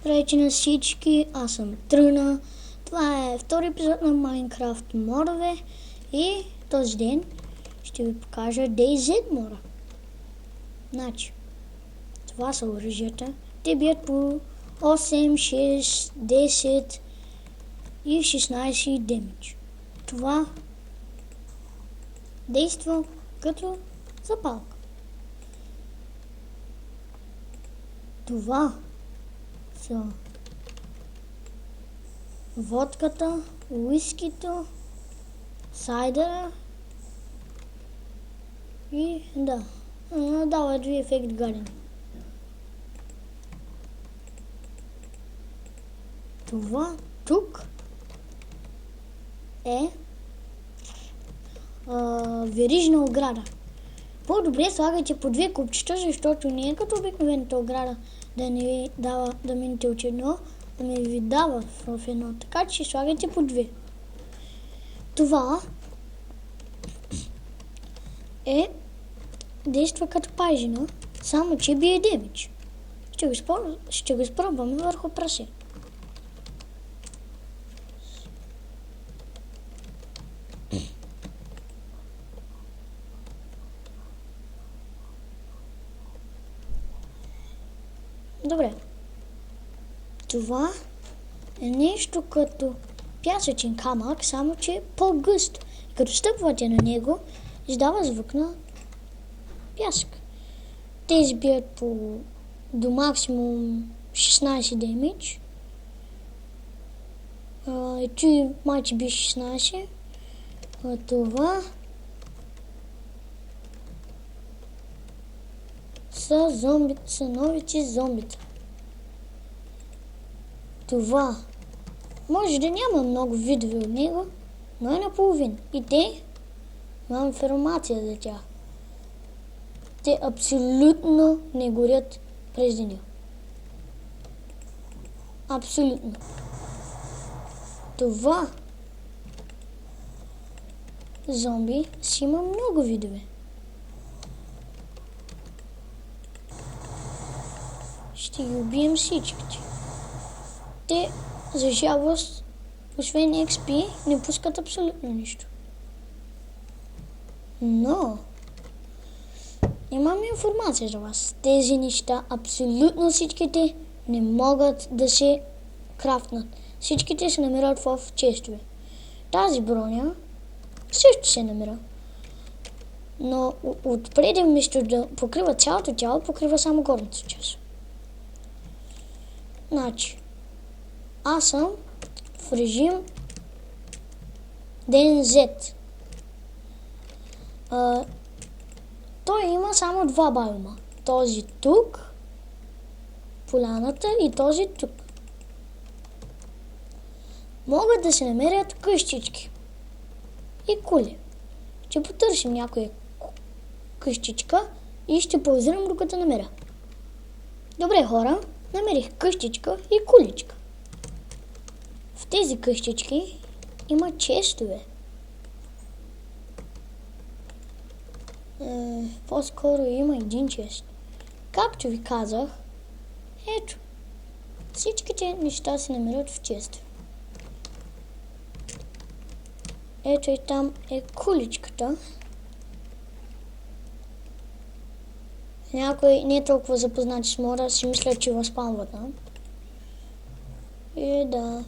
Здравейте на всички, аз съм Тръна. Това е втори епизод на Майнкрафт модове и този ден ще ви покажа DayZ мода. Значи, това са оръжията. Те бият по 8, 6, 10 и 16 демидж. Това действа като запалка. Това са водката, уискито, сайдера и дават ви ефект гаден. Това тук е верижна ограда. По-добре слагайте по 2 купчета, защото не е като обикновената ограда да не ви дава да минете от едно, да не ви дава в едно. Така че слагайте по 2. Това действа като пайжина, само че бие демидж. Ще го изпробваме върху прасе. Добре. Това е нещо като пясъчен камък, само че е по-гъст. Като стъпвате на него, издава звук на пясък. Те избият до максимум 16 демидж. Ето и майче би 16. Това са новите зомбита. Това може да няма много видове от него, но е наполовина. И те, имам информация за тях. Те абсолютно не горят през деня. Абсолютно. Това зомби си има много видове. Ще ги убием всичките. Те, за жалост, освен XP, не пускат абсолютно нищо. Но имам информация за вас. Тези неща, абсолютно всичките, не могат да се крафтнат. Всичките се намират в честове. Тази броня също се намира. Но отпреди вместо да покрива цялото тяло, покрива само горната част. Значи, аз съм в режим DayZ. Той има само 2 биома. Този тук, поляната и този тук. Могат да се намерят къщички и кули. Ще потърсим някоя къщичка и ще паузирам докато намеря. Добре, хора, намерих къщичка и куличка. В тези къщички има честове. По-скоро има един чест. Както ви казах, ето, всичките неща се намират в честове. Ето и там е куличката. Някой не е толкова запознати с мода, си мисля, че възпалва там. И да.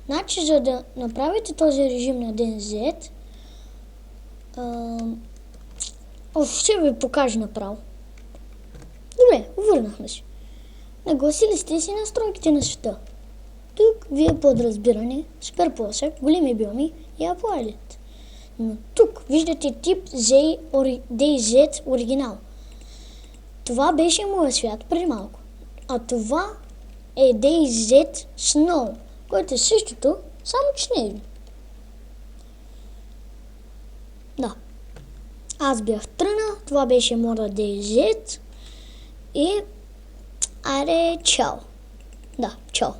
Значи, за да направите този режим на DayZ, ще ви покажа направо. Добре, върнахме се. Нагласили сте си настройките на света. Тук ви е подразбиране, супер плосък, големи биоми и апоалит. Но тук виждате тип DayZ оригинал. Това беше моят свят преди малко. А това е DayZ Snow, което е същото, само че не е. Да. Аз бях Тръна, това беше мода DayZ и айде, чао. Да, чао.